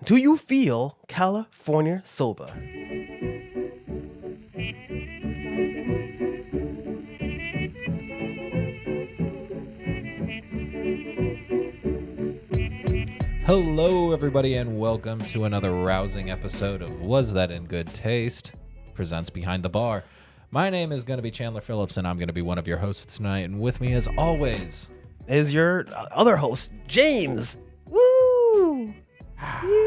Do you feel California sober? Hello, everybody, and welcome to another rousing episode of Was That in Good Taste? Presents Behind the Bar. My name is going to be Chandler Phillips, and I'm going to be one of your hosts tonight. And with me, as always, Is your other host, James. Woo! Yeah!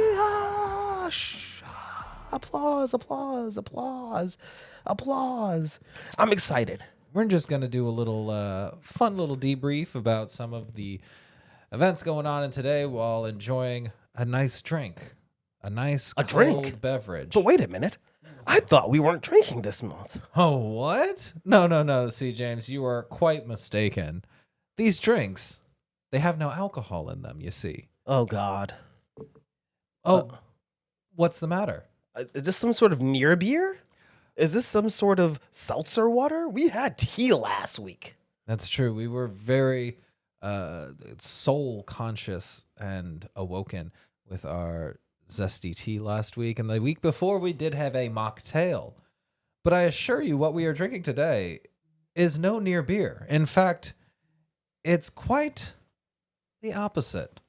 Applause, applause, applause, applause. I'm excited. we're just going to do a little fun little debrief about some of the events going on in today while enjoying a nice drink, a nice cold drink? beverage. But wait a minute. I thought we weren't drinking this month. Oh, what? No. See, James, you are quite mistaken. These drinks, they have no alcohol in them, you see. Oh, God. What's the matter? Is this some sort of near beer? Is this some sort of seltzer water? We had tea last week. That's true. We were very soul conscious and awoken with our zesty tea last week. And the week before, we did have a mocktail. But I assure you, what we are drinking today is no near beer. In fact, it's quite the opposite.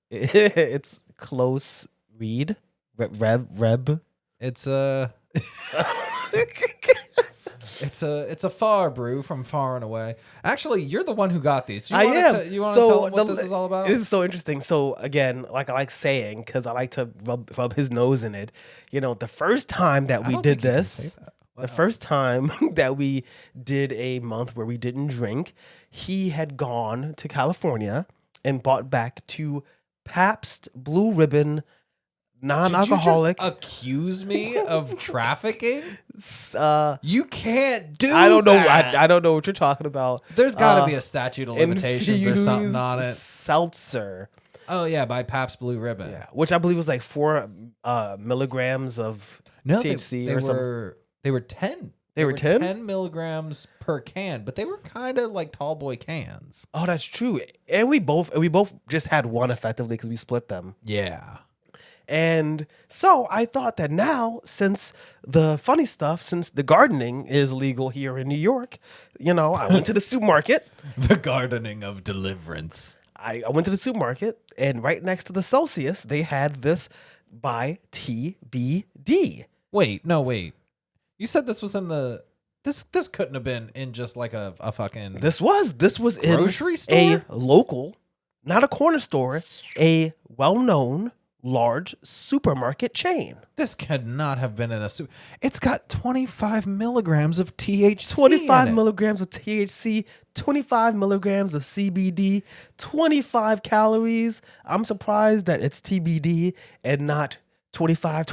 It's close read. Reb. It's a it's a far brew from far and away. Actually, you're the one who got these. You want to tell them what this is all about? This is so interesting. So again, like I like saying, because I like to rub his nose in it. You know, the first time that we did this, the first time that we did a month where we didn't drink, he had gone to California and bought back 2 Pabst Blue Ribbon non-alcoholic. Did you just accuse me of trafficking? You can't do I don't know. that. I don't know what you're talking about. There's got to be a statute of limitations or something on it. Seltzer. Oh yeah, by Pabst Blue Ribbon. Yeah, which I believe was like 4 milligrams of THC or something. They were 10. They were 10? 10 milligrams per can, but they were kind of like tall boy cans. Oh, that's true. And we both just had one effectively because we split them. Yeah. And so I thought that now, since the gardening is legal here in New York, you know, I went to the supermarket. The gardening of deliverance. I went to the supermarket, and right next to the Celsius, they had this by TBD. Wait. You said this was in the... This couldn't have been in just like a fucking... This was grocery in store? a local, not a corner store, a well-known large supermarket chain. This could not have been in a soup. It's got 25 milligrams of THC. 25 milligrams of THC, 25 milligrams of CBD, 25 calories. I'm surprised that it's TBD and not 25.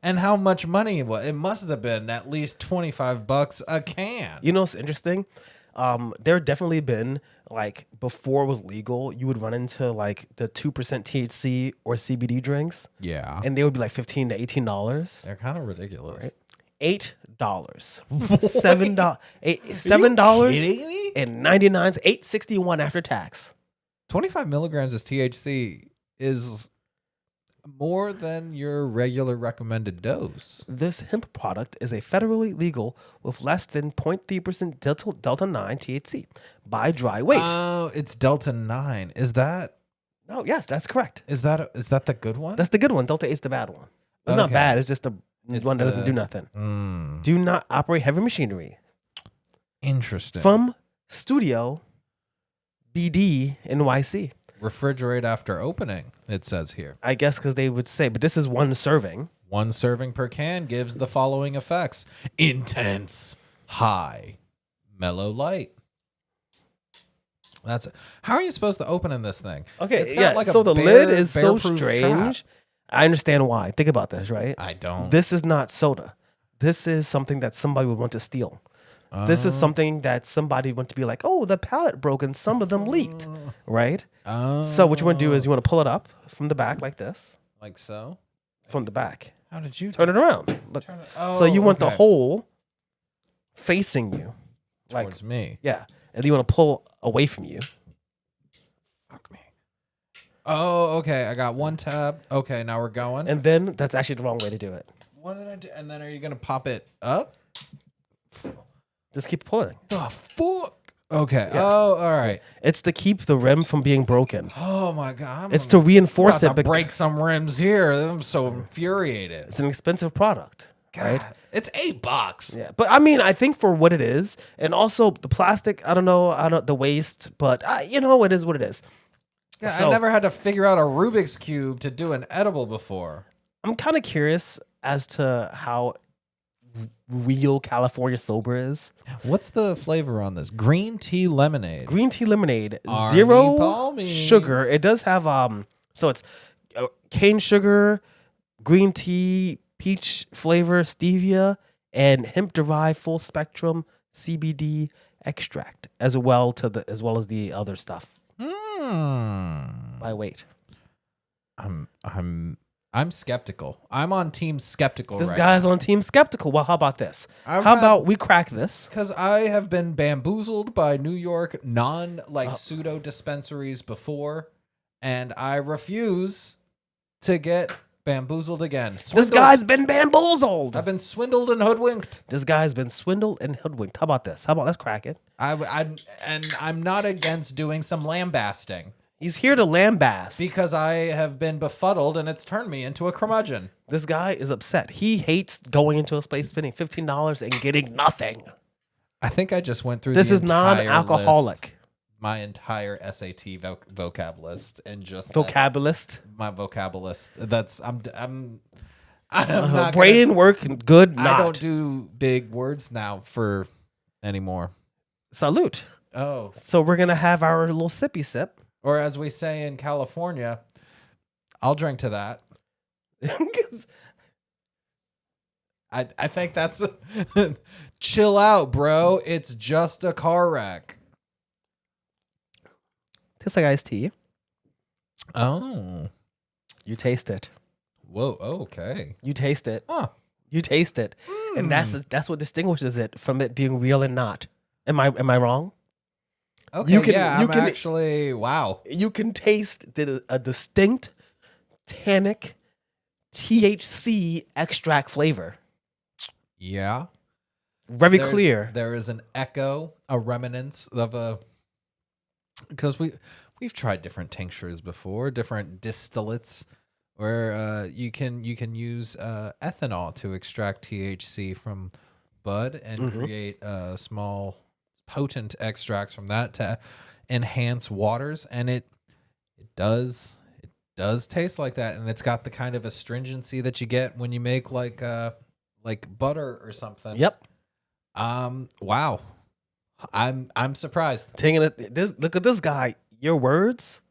And how much money it was? It must have been at least $25 a can. You know what's interesting? There definitely been, like, before it was legal, you would run into like the 2% THC or CBD drinks. Yeah. And they would be like $15 to $18. They're kind of ridiculous. Right? $8. $7. $7 and 99 $8.61 after tax. 25 milligrams of THC is more than your regular recommended dose. This hemp product is a federally legal with less than 0.3% Delta 9 THC by dry weight. Oh, it's Delta 9. Is that? Oh, yes, that's correct. Is that the good one? That's the good one. Delta 8 is the bad one. It's not bad. It's just the one that doesn't do nothing. Do not operate heavy machinery. Interesting. From Studio BD NYC. Refrigerate after opening, it says here. I guess because they would say, but this is 1 serving. 1 serving per can gives the following effects: intense, high, mellow, light. That's it. How are you supposed to open in this thing? Okay, It's got like so a the lid is so bear-proof strange. trap. I understand why. Think about this, right? I don't. This is not soda. This is something that somebody would want to steal. This is something that somebody would want to be like, oh, the pallet broke and some of them leaked, right? So what you want to do is you want to pull it up from the back like this. Like so? From the back. How did you Turn it around. Look. So you want the hole facing you. towards me? Yeah. And then you want to pull away from you. Fuck me. Oh, okay. I got one tab. Okay, now we're going. And then that's actually the wrong way to do it. What did I do? And then are you gonna pop it up? Just keep pulling. The fuck? Okay. Yeah. Oh, all right. It's to keep the rim from being broken. Oh my god. It's to reinforce it. To break some rims here. I'm so infuriated. It's an expensive product, right? It's $8. Yeah, but I mean, I think for what it is, and also the plastic. I don't know the waste, but it is what it is. Yeah, So- I never had to figure out a Rubik's Cube to do an edible before. I'm kind of curious as to how real California sober is. What's the flavor on this? Green tea lemonade. Green tea lemonade, Army 0 palmies. sugar. It does have so it's cane sugar, green tea, peach flavor, stevia, and hemp derived full spectrum CBD extract, as well as the other stuff by weight. I'm skeptical. I'm on team skeptical. This right guy's now. on team skeptical. Well, how about this? I've How had- about we crack this? Because I have been bamboozled by New York pseudo dispensaries before, and I refuse to get bamboozled again. This Swindled. guy's been bamboozled. I've been swindled and hoodwinked. This guy's been swindled and hoodwinked. How about this? How about let's crack it? I'm not against doing some lambasting He's here to lambast. because I have been befuddled and it's turned me into a curmudgeon. This guy is upset. He hates going into a place spending $15 and getting nothing. I think I just went through. This the is entire non-alcoholic. list, my entire SAT vocab list, and just Vocabulist. my vocab list. That's I'm not Brain work good. Not. I don't do big words now for anymore. Salute. Oh, So we're gonna have our little sippy sip. or as we say in California, I'll drink to that. I think that's chill out, bro. It's just a car wreck. Tastes like iced tea. Oh, You taste it. whoa, okay. You taste it. Huh. You taste it, and that's what distinguishes it from it being real and not. Am I wrong? Okay, You can- yeah, you I'm can- actually wow. You can taste a distinct tannic THC extract flavor. Yeah. Very clear. There is an echo, a remnants of a because we've tried different tinctures before, different distillates where you can use ethanol to extract THC from bud and create small potent extracts from that to enhance waters, and it does taste like that, and it's got the kind of astringency that you get when you make like butter or something. Yep. Wow. I'm surprised. Taking it. Look at this guy. Your words,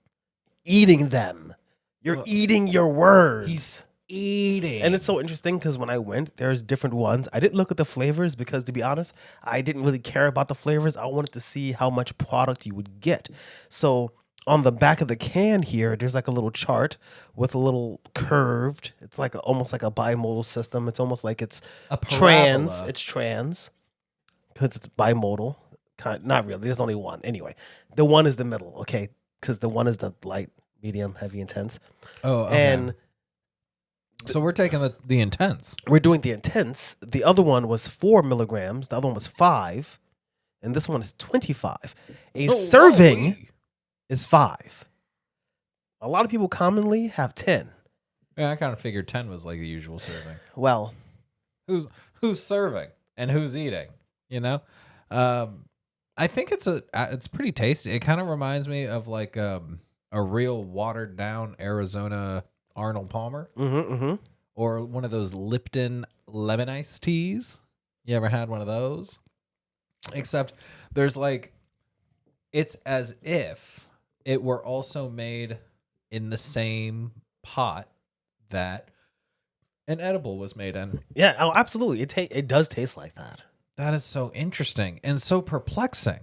eating them. You're eating your words. He's eating. And it's so interesting because when I went, there's different ones. I didn't look at the flavors because, to be honest, I didn't really care about the flavors. I wanted to see how much product you would get. So on the back of the can here, there's like a little chart with a little curved. It's like almost like a bimodal system. It's almost like it's A trans. parabola. It's trans because it's bimodal. Not really. There's only one. Anyway, the one is the middle. Okay, because the one is the light, medium, heavy, intense. Oh, okay. And so we're taking the intense. we're doing the intense. The other one was 4 milligrams. The other one was 5. And this one is 25. A serving is 5. A lot of people commonly have 10. Yeah, I kind of figured 10 was like the usual serving. Well, Who's serving and who's eating? You know, I think it's pretty tasty. It kind of reminds me of like a real watered down Arizona Arnold Palmer or one of those Lipton lemon iced teas. You ever had one of those? Except there's like, it's as if it were also made in the same pot that an edible was made in. Yeah, oh, absolutely. It does taste like that. That is so interesting and so perplexing.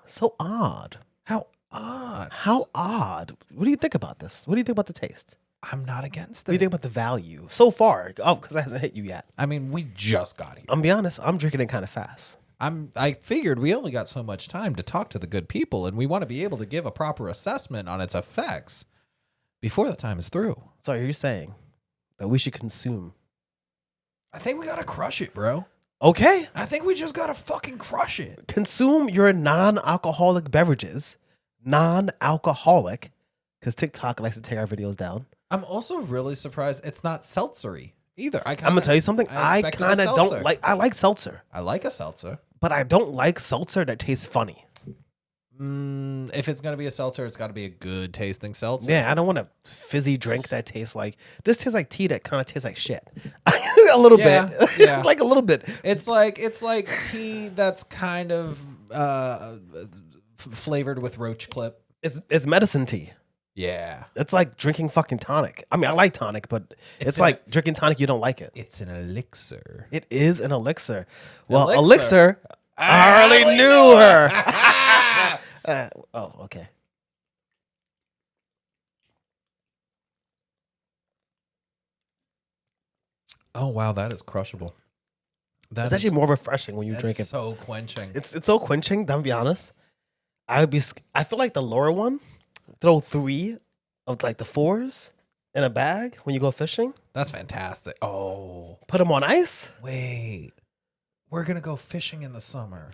So odd. How odd. How odd. What do you think about this? What do you think about the taste? I'm not against What do you it. think about the value so far? Oh, because it hasn't hit you yet. I mean, we just got here. I'm be honest. I'm drinking it kind of fast. I figured we only got so much time to talk to the good people, and we want to be able to give a proper assessment on its effects. before the time is through. So you're saying that we should consume? I think we gotta crush it, bro. Okay. I think we just gotta fucking crush it. Consume your non-alcoholic beverages. Non-alcoholic. Because TikTok likes to tear our videos down. I'm also really surprised it's not seltzery either. I'm going to tell you something. I kind of don't like... I like seltzer. I like a seltzer. But I don't like seltzer that tastes funny. If it's going to be a seltzer, it's got to be a good tasting seltzer. Yeah, I don't want a fizzy drink that tastes like... This tastes like tea that kind of tastes like shit. A little bit. Yeah. Like a little bit. It's like tea that's kind of flavored with roach clip. It's medicine tea. Yeah. It's like drinking fucking tonic. I mean, I like tonic, but it's like drinking tonic, you don't like it. It's an elixir. It is an elixir. Well, elixir I hardly knew her. Okay. Oh, wow, that is crushable. It's actually more refreshing when you drink it. It's so quenching. It's so quenching, I'm gonna be honest. I feel like the lower one, throw 3 of like the 4s in a bag when you go fishing. That's fantastic. Oh. Put them on ice. Wait. We're going to go fishing in the summer.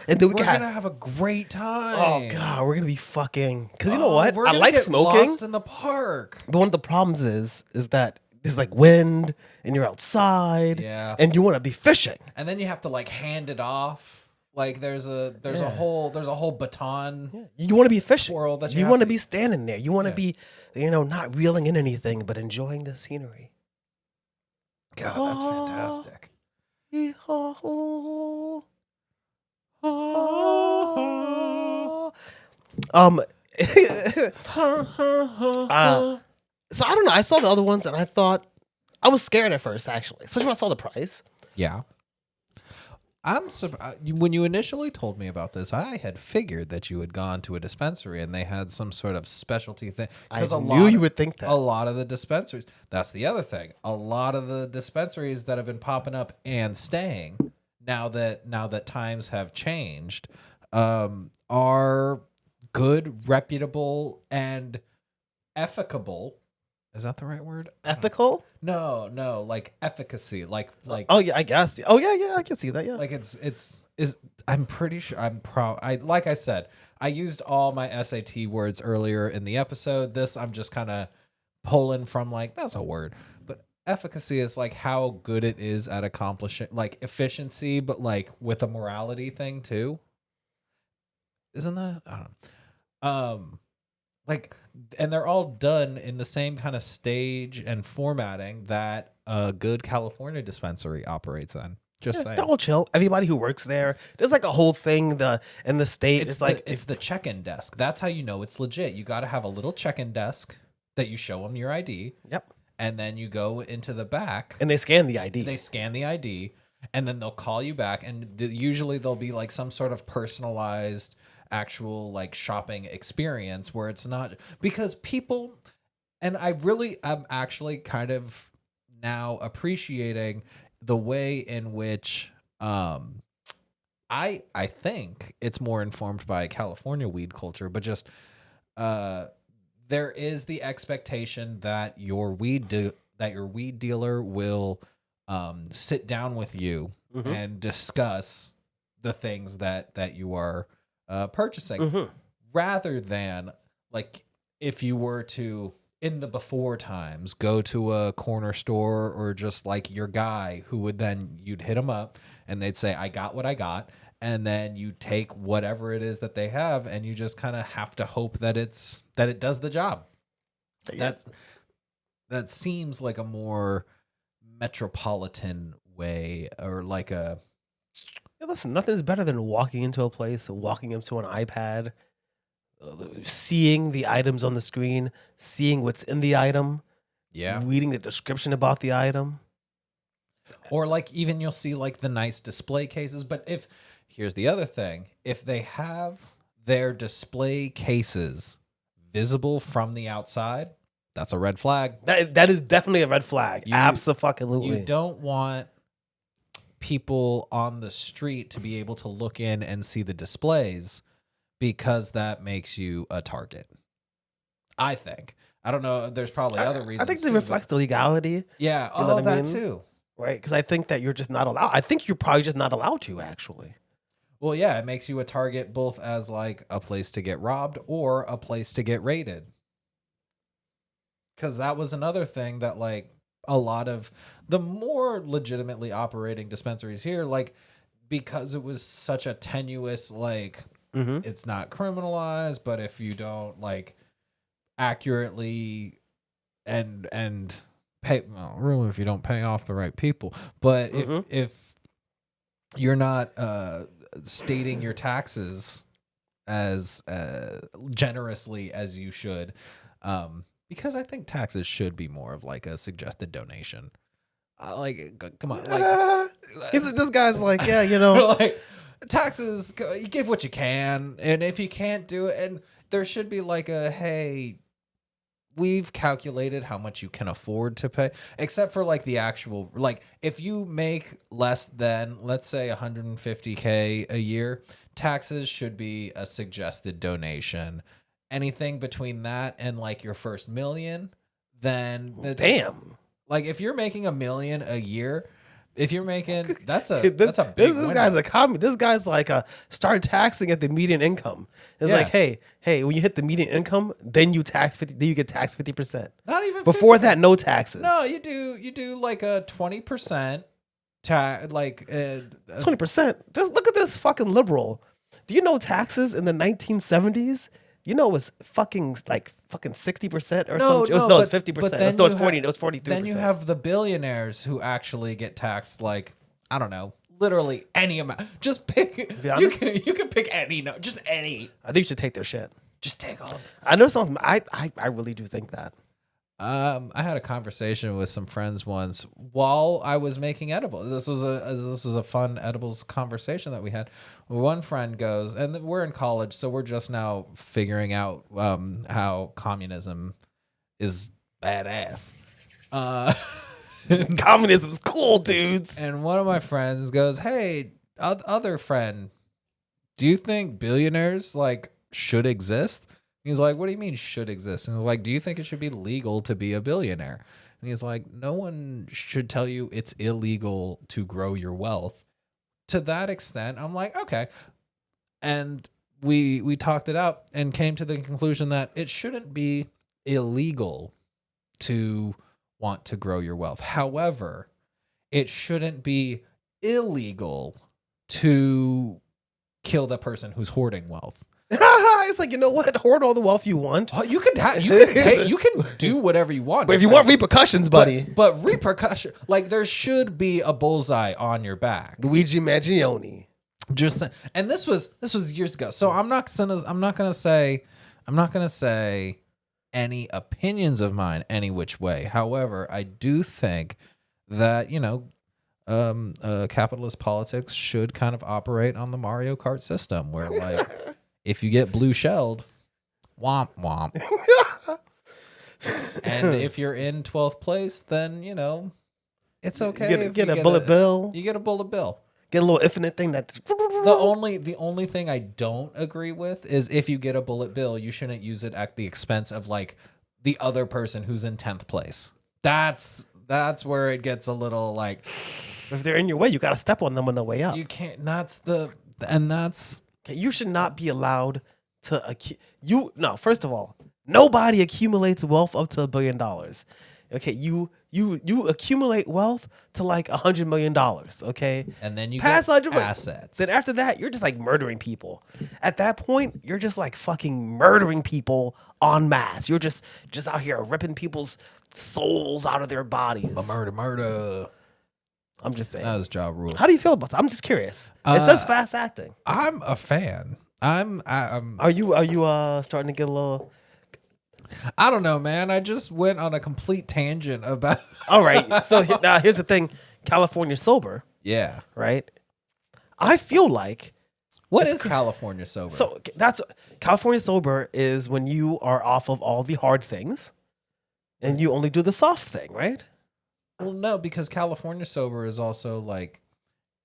And then we're going to have a great time. Oh, God. We're going to be fucking... Because you know what? We're I like get smoking. Lost in the park. But one of the problems is that there's like wind and you're outside. Yeah. And you want to be fishing. And then you have to like hand it off. Like there's a whole baton. Yeah. You want to be fishing. That you want to be standing there. You want to be, not reeling in anything, but enjoying the scenery. God, that's fantastic. So I don't know. I saw the other ones and I thought I was scared at first, actually, especially when I saw the price. Yeah. When you initially told me about this, I had figured that you had gone to a dispensary and they had some sort of specialty thing. I knew you would think that. A lot of the dispensaries, that's the other thing. A lot of the dispensaries that have been popping up and staying now that times have changed, are good, reputable, and efficable. Is that the right word? Ethical? No, like efficacy, like. Oh yeah, I guess. Oh yeah, I can see that. Yeah, like it's. I'm pretty sure. I'm proud. Like I said, I used all my SAT words earlier in the episode. This I'm just kind of pulling from like that's a word, but efficacy is like how good it is at accomplishing like efficiency, but like with a morality thing too. Isn't that? I don't know. Like, and they're all done in the same kind of stage and formatting that a good California dispensary operates in. Just saying. They're all chill. Everybody who works there, there's like a whole thing. In the state, it's the check-in desk. That's how you know it's legit. You got to have a little check-in desk that you show them your ID. Yep. And then you go into the back. And they scan the ID. They scan the ID, and then they'll call you back. And usually there'll be like some sort of personalized actual like shopping experience where it's not because people, and I'm actually kind of now appreciating the way in which I think it's more informed by California weed culture, but just there is the expectation that your weed dealer will sit down with you and discuss the things that you are purchasing, rather than like if you were to in the before times go to a corner store or just like your guy who would then you'd hit them up and they'd say I got what I got, and then you take whatever it is that they have and you just kind of have to hope that it does the job. Yeah. That seems like a more metropolitan way, or like a listen, nothing's better than walking into a place, walking into an iPad, seeing the items on the screen, seeing what's in the item, reading the description about the item. Or like even you'll see like the nice display cases. But here's the other thing, if they have their display cases visible from the outside, that's a red flag. That is definitely a red flag. Absolutely. You don't want people on the street to be able to look in and see the displays, because that makes you a target. I think. I don't know. There's probably other reasons. I think it reflects the legality. Yeah. You know what I mean? Too. Right. Because I think that you're just not allowed. I think you're probably just not allowed to, actually. Well, yeah, it makes you a target both as like a place to get robbed or a place to get raided. Because that was another thing that like a lot of the more legitimately operating dispensaries here, like because it was such a tenuous, like it's not criminalized, but if you don't like accurately and pay, well, really if you don't pay off the right people, but if you're not stating your taxes as generously as you should, because I think taxes should be more of like a suggested donation. Like, come on, like this guy's like, yeah, you know, like taxes, you give what you can, and if you can't do it, and there should be like a hey, we've calculated how much you can afford to pay, except for like the actual, like if you make less than, let's say 150K a year, taxes should be a suggested donation. Anything between that and like your first million, then it's, damn. Like if you're making $1 million a year, if you're making that's a big this guy's a commie. This guy's like start taxing at the median income. It's like, hey, when you hit the median income, then you tax 50. Then you get taxed 50%. Not even before 50. that, no taxes. No, you do like a 20% tax, like 20%. Just look at this fucking liberal. Do you know taxes in the 1970s? You know, it was fucking 60% or something. It was 50%. No, it's 40. It was 43%. Then you have the billionaires who actually get taxed like, I don't know, literally any amount. Just pick. You can pick any. No, just any. I think you should take their shit. Just take all. I know it sounds. I really do think that. I had a conversation with some friends once while I was making edibles. This was a fun edibles conversation that we had. One friend goes, and we're in college, so we're just now figuring out how communism is badass. Communism's cool, dudes. And one of my friends goes, "Hey, other friend, do you think billionaires like should exist?" He's like, "What do you mean should exist?" And I was like, "Do you think it should be legal to be a billionaire?" And he's like, "No one should tell you it's illegal to grow your wealth." To that extent, I'm like, okay. And we talked it out and came to the conclusion that it shouldn't be illegal to want to grow your wealth. However, it shouldn't be illegal to kill the person who's hoarding wealth. It's like, you know what? Hoard all the wealth you want. You can do whatever you want. But if you want repercussions, buddy. But repercussion, like there should be a bullseye on your back. Luigi Mangione. And this was years ago. So I'm not gonna say any opinions of mine any which way. However, I do think that, capitalist politics should kind of operate on the Mario Kart system where like if you get blue shelled, womp womp. And if you're in 12th place, then it's okay. You get a bullet bill. You get a bullet bill. Get a little infinite thing that's the only thing I don't agree with is if you get a bullet bill, you shouldn't use it at the expense of like the other person who's in 10th place. That's where it gets a little like, if they're in your way, you got to step on them on the way up. You can't. You should not be allowed to first of all, nobody accumulates wealth up to $1 billion. Okay, you accumulate wealth to like $100 million. Okay, and then you pass get 100 assets. Then after that, you're just like murdering people. At that point, you're just like fucking murdering people en masse. You're just out here ripping people's souls out of their bodies. Murder. I'm just saying. That was Ja Rule. How do you feel about that? I'm just curious. It says fast acting. I'm a fan. Are you starting to get a little? I don't know, man. I just went on a complete tangent about. All right. So now here's the thing: California sober. Yeah. Right. I feel like. What is California sober? So that's California sober is when you are off of all the hard things, and you only do the soft thing, right? Well, no, because California sober is also like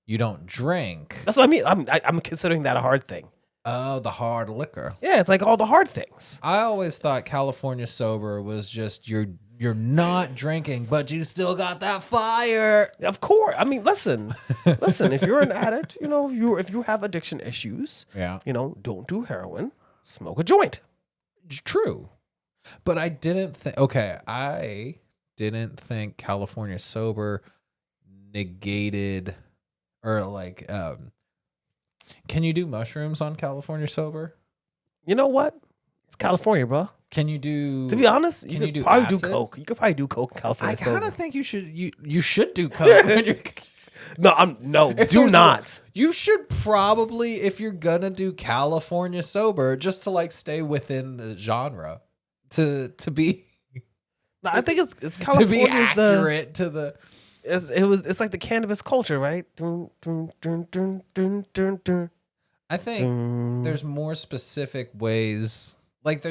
you don't drink. That's what I mean. I'm considering that a hard thing. Oh, the hard liquor. Yeah, it's like all the hard things. I always thought California sober was just you're not drinking, but you still got that fire. Of course. I mean, listen. If you're an addict, if you have addiction issues, don't do heroin. Smoke a joint. True. But I didn't think California sober negated or like can you do mushrooms on California sober? You know what? It's California, bro. Can you do? To be honest, you could probably do coke. You could probably do coke in California. I kind of think you should do coke. When you're, do not. You should probably, if you're gonna do California sober, just to like stay within the genre, to be. I think it's California to be accurate to the. It's like the cannabis culture, right? I think there's more specific ways. Like